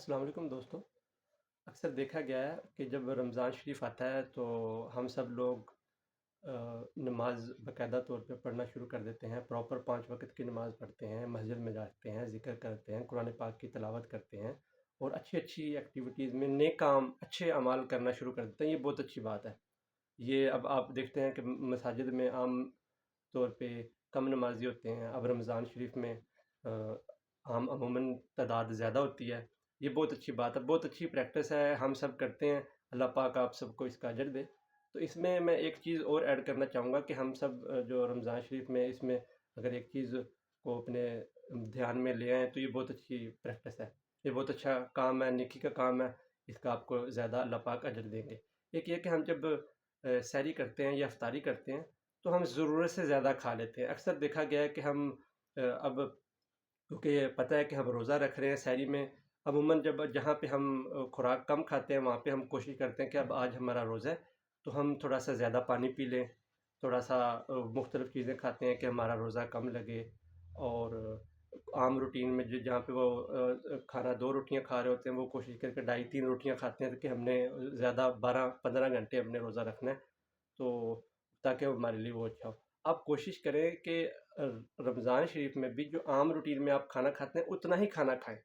السلام علیکم دوستو. اکثر دیکھا گیا ہے کہ جب رمضان شریف آتا ہے تو ہم سب لوگ نماز باقاعدہ طور پہ پڑھنا شروع کر دیتے ہیں. پراپر 5 وقت کی نماز پڑھتے ہیں، مسجد میں جاتے ہیں، ذکر کرتے ہیں، قرآن پاک کی تلاوت کرتے ہیں اور اچھی اچھی ایکٹیویٹیز میں نیک کام، اچھے اعمال کرنا شروع کر دیتے ہیں. یہ بہت اچھی بات ہے. یہ اب آپ دیکھتے ہیں کہ مساجد میں عام طور پہ کم نمازی ہوتے ہیں. اب رمضان شریف میں عموماً تعداد زیادہ ہوتی ہے. یہ بہت اچھی بات ہے، بہت اچھی پریکٹس ہے، ہم سب کرتے ہیں. اللہ پاک آپ سب کو اس کا اجر دے. تو اس میں ایک چیز اور ایڈ کرنا چاہوں گا کہ ہم سب جو رمضان شریف میں اس میں اگر ایک چیز کو اپنے دھیان میں لے آئیں تو یہ بہت اچھی پریکٹس ہے. یہ بہت اچھا کام ہے، نیکی کا کام ہے. اس کا آپ کو زیادہ اللہ پاک اجر دیں گے. ایک یہ کہ ہم جب سحری کرتے ہیں یا افطاری کرتے ہیں تو ہم ضرورت سے زیادہ کھا لیتے ہیں. اکثر دیکھا گیا ہے کہ ہم اب کیونکہ پتہ ہے کہ ہم روزہ رکھ رہے ہیں سحری میں، عموماً جہاں پہ ہم خوراک کم کھاتے ہیں وہاں پہ ہم کوشش کرتے ہیں کہ اب آج ہمارا روزہ ہے تو ہم تھوڑا سا زیادہ پانی پی لیں، تھوڑا سا مختلف چیزیں کھاتے ہیں کہ ہمارا روزہ کم لگے. اور عام روٹین میں جہاں پہ وہ کھانا 2 روٹیاں کھا رہے ہوتے ہیں وہ کوشش کر کے 2.5-3 روٹیاں کھاتے ہیں کہ ہم نے زیادہ 12-15 گھنٹے ہم نے روزہ رکھنا ہے تو تاکہ ہمارے لیے وہ اچھا ہو. آپ کوشش کریں کہ رمضان شریف میں بھی جو عام روٹین میں آپ کھانا کھاتے ہیں اتنا ہی کھانا کھائیں.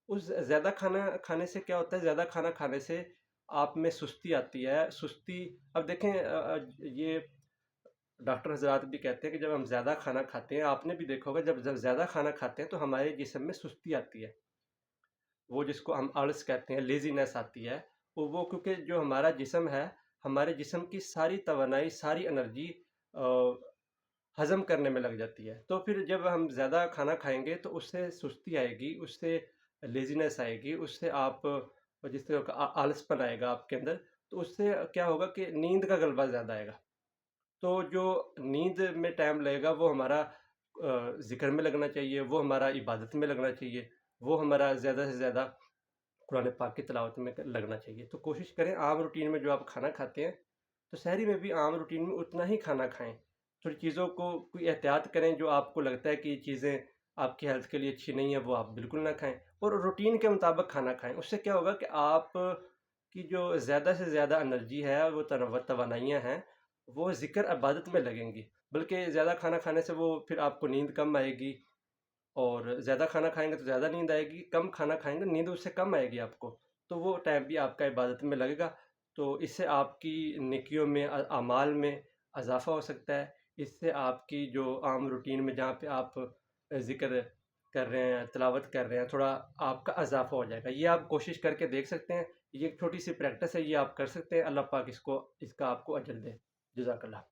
اس زیادہ کھانا کھانے سے کیا ہوتا ہے؟ زیادہ کھانا کھانے سے آپ میں سستی آتی ہے. سستی، اب دیکھیں یہ ڈاکٹر حضرات بھی کہتے ہیں کہ جب ہم زیادہ کھانا کھاتے ہیں، آپ نے بھی دیکھا ہوگا جب زیادہ کھانا کھاتے ہیں تو ہمارے جسم میں سستی آتی ہے. وہ جس کو ہم آلس کہتے ہیں، لیزینس آتی ہے. وہ کیونکہ جو ہمارا جسم ہے، ہمارے جسم کی ساری توانائی، ساری انرجی ہضم کرنے میں لگ جاتی ہے. تو پھر جب ہم زیادہ کھانا کھائیں گے تو اس سے سستی آئے گی، اس سے لیزینس آئے گی، اس سے آپ جس طرح کا آلس پن آئے گا آپ کے اندر. تو اس سے کیا ہوگا کہ نیند کا غلبہ زیادہ آئے گا. تو جو نیند میں ٹائم لگے گا وہ ہمارا ذکر میں لگنا چاہیے، وہ ہمارا عبادت میں لگنا چاہیے، وہ ہمارا زیادہ سے زیادہ قرآن پاک کی تلاوت میں لگنا چاہیے. تو کوشش کریں عام روٹین میں جو آپ کھانا کھاتے ہیں تو سحری میں بھی عام روٹین میں اتنا ہی کھانا کھائیں. تھوڑی چیزوں کو کوئی احتیاط کریں جو آپ کو لگتا ہے کہ یہ چیزیں آپ کی ہیلتھ کے لیے اچھی نہیں ہیں وہ آپ بالکل نہ کھائیں، اور روٹین کے مطابق کھانا کھائیں. اس سے کیا ہوگا کہ آپ کی جو زیادہ سے زیادہ انرجی ہے، وہ توانائیاں ہیں، وہ ذکر عبادت میں لگیں گی. بلکہ زیادہ کھانا کھانے سے وہ پھر آپ کو نیند کم آئے گی، اور زیادہ کھانا کھائیں گے تو زیادہ نیند آئے گی، کم کھانا کھائیں گے نیند اس سے کم آئے گی آپ کو. تو وہ ٹائم بھی آپ کا عبادت میں لگے گا. تو اس سے آپ کی نیکیوں میں، اعمال میں اضافہ ہو سکتا ہے. اس سے آپ کی جو عام روٹین میں جہاں پہ آپ ذکر کر رہے ہیں، تلاوت کر رہے ہیں، تھوڑا آپ کا اضافہ ہو جائے گا. یہ آپ کوشش کر کے دیکھ سکتے ہیں. یہ ایک چھوٹی سی پریکٹس ہے، یہ آپ کر سکتے ہیں. اللہ پاک اس کا آپ کو اجر دے. جزاک اللہ.